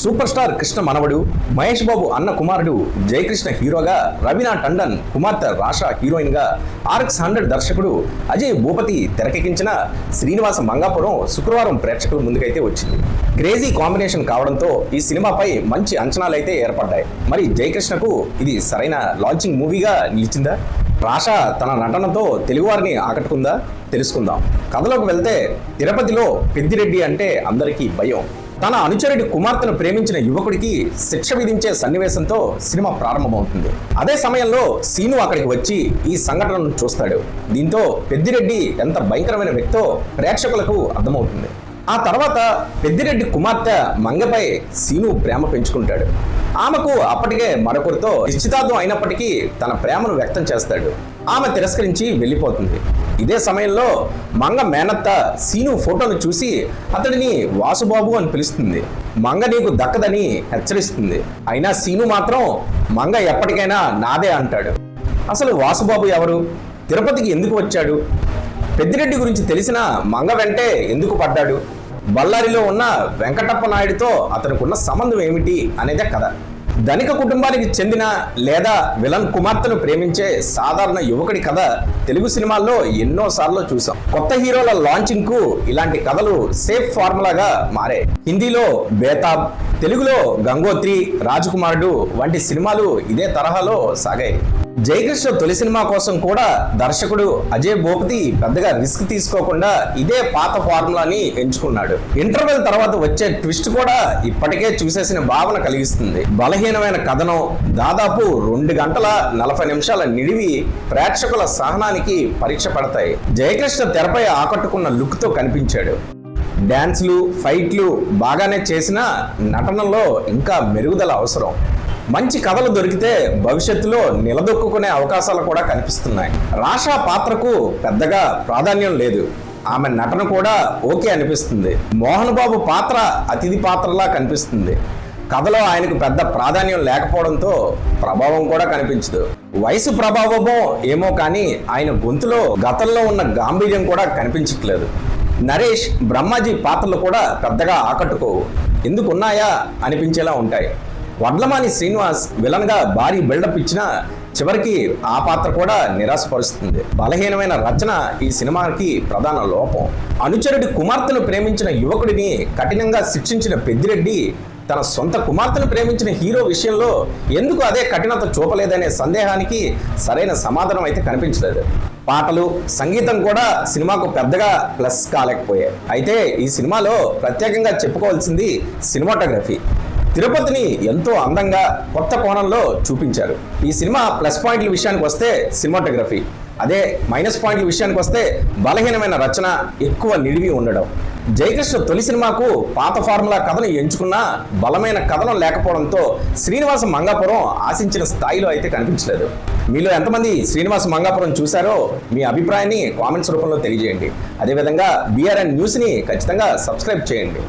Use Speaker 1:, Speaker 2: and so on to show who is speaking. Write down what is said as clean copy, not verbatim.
Speaker 1: Super star Krishna మనవడు మహేష్ బాబు అన్న కుమారుడు జయకృష్ణ హీరోగా, రవీనా టండన్ కుమార్తె రాషా హీరోయిన్ గా, RX100 దర్శకుడు అజయ్ భూపతి తెరకెక్కించిన శ్రీనివాస మంగాపురం శుక్రవారం ప్రేక్షకుల ముందుకైతే వచ్చింది. క్రేజీ కాంబినేషన్ కావడంతో ఈ సినిమాపై మంచి అంచనాలైతే ఏర్పడ్డాయి. మరి జయకృష్ణకు ఇది సరైన లాంచింగ్ మూవీగా నిలిచిందా? రాషా తన నటనతో తెలుగువారిని ఆకట్టుకుందా? తెలుసుకుందాం. కథలోకి వెళ్తే, తిరుపతిలో పెద్దిరెడ్డి అంటే అందరికీ భయం. తన అనుచరుడి కుమార్తెను ప్రేమించిన యువకుడికి శిక్ష విధించే సన్నివేశంతో సినిమా ప్రారంభమవుతుంది. అదే సమయంలో సీను అక్కడికి వచ్చి ఈ సంఘటనను చూస్తాడు. దీంతో పెద్దిరెడ్డి ఎంత భయంకరమైన వ్యక్తో ప్రేక్షకులకు అర్థమవుతుంది. ఆ తర్వాత పెద్దిరెడ్డి కుమార్తె మంగపై సీను ప్రేమ పెంచుకుంటాడు. ఆమెకు అప్పటికే మరొకరితో నిశ్చితార్థం అయినప్పటికీ తన ప్రేమను వ్యక్తం చేస్తాడు. ఆమె తిరస్కరించి వెళ్ళిపోతుంది. ఇదే సమయంలో మంగ మేనత్త సీను ఫోటోను చూసి అతడిని వాసుబాబు అని పిలుస్తుంది. మంగ నీకు దక్కదని హెచ్చరిస్తుంది. అయినా సీను మాత్రం మంగ ఎప్పటికైనా నాదే అంటాడు. అసలు వాసుబాబు ఎవరు? తిరుపతికి ఎందుకు వచ్చాడు? పెద్దిరెడ్డి గురించి తెలిసిన మంగ వెంటే ఎందుకు పడ్డాడు? బళ్ళారిలో ఉన్న వెంకటప్ప నాయుడుతో అతనికున్న సంబంధం ఏమిటి అనేదే కథ. ధనిక కుటుంబానికి చెందిన లేదా విలన్ కుమార్తెను ప్రేమించే సాధారణ యువకుడి కథ తెలుగు సినిమాల్లో ఎన్నోసార్లు చూసాం. కొత్త హీరోల లాంచింగ్ కు ఇలాంటి కథలు సేఫ్ ఫార్ములాగా మారే. హిందీలో బేతాబ్, తెలుగులో గంగోత్రి, రాజకుమారుడు వంటి సినిమాలు ఇదే తరహాలో సాగాయి. జయకృష్ణ తొలి సినిమా కోసం కూడా దర్శకుడు అజయ్ భూపతి పెద్దగా రిస్క్ తీసుకోకుండా ఇదే పాత ఫార్ములాని ఎంచుకున్నాడు. ఇంటర్వెల్ తర్వాత వచ్చే ట్విస్ట్ కూడా ఇప్పటికే చూసేసిన భావన కలిగిస్తుంది. బలహీనమైన కథనం, దాదాపు 2 గంటల 40 నిమిషాల నిడివి ప్రేక్షకుల సహనానికి పరీక్ష పడతాయి. జయకృష్ణ తెరపై ఆకట్టుకున్న లుక్ తో కనిపించాడు. డ్యాన్స్లు, ఫైట్లు బాగానే చేసినా నటనలో ఇంకా మెరుగుదల అవసరం. మంచి కథలు దొరికితే భవిష్యత్తులో నిలదొక్కునే అవకాశాలు కూడా కనిపిస్తున్నాయి. రాషా పాత్రకు పెద్దగా ప్రాధాన్యం లేదు. ఆమె నటన కూడా ఓకే అనిపిస్తుంది. మోహన్ బాబు పాత్ర అతిథి పాత్రలా కనిపిస్తుంది. కథలో ఆయనకు పెద్ద ప్రాధాన్యం లేకపోవడంతో ప్రభావం కూడా కనిపించదు. వయసు ప్రభావమో ఏమో కానీ ఆయన గొంతులో గతంలో ఉన్న గాంభీర్యం కూడా కనిపించట్లేదు. నరేష్, బ్రహ్మాజీ పాత్రలు కూడా పెద్దగా ఆకట్టుకోవు. ఎందుకు ఉన్నాయా అనిపించేలా ఉంటాయి. వడ్లమాని శ్రీనివాస్ విలన్ గా భారీ బిల్డప్ ఇచ్చినా చివరికి ఆ పాత్ర కూడా నిరాశపరుస్తుంది. బలహీనమైన రచన ఈ సినిమాకి ప్రధాన లోపం. అనుచరుడి కుమార్తెను ప్రేమించిన యువకుడిని కఠినంగా శిక్షించిన పెద్దిరెడ్డి తన సొంత కుమార్తెను ప్రేమించిన హీరో విషయంలో ఎందుకు అదే కఠినత చూపలేదనే సందేహానికి సరైన సమాధానం అయితే కనిపించలేదు. పాటలు, సంగీతం కూడా సినిమాకు పెద్దగా ప్లస్ కాలేకపోయాయి. అయితే ఈ సినిమాలో ప్రత్యేకంగా చెప్పుకోవాల్సింది సినిమాటోగ్రఫీ. తిరుపతిని ఎంతో అందంగా కొత్త కోణంలో చూపించారు. ఈ సినిమా ప్లస్ పాయింట్ల విషయానికి వస్తే సినిమాటోగ్రఫీ, అదే మైనస్ పాయింట్ల విషయానికి వస్తే బలహీనమైన రచన, ఎక్కువ నిడివి ఉండడం. జయకృష్ణ తొలి సినిమాకు పాత ఫార్ములా కథను ఎంచుకున్నా బలమైన కథనం లేకపోవడంతో శ్రీనివాస మంగాపురం ఆశించిన స్థాయిలో అయితే కనిపించలేదు. మీలో ఎంతమంది శ్రీనివాస మంగాపురం చూశారో మీ అభిప్రాయాన్ని కామెంట్స్ రూపంలో తెలియజేయండి. అదేవిధంగా BRN న్యూస్ని ఖచ్చితంగా సబ్స్క్రైబ్ చేయండి.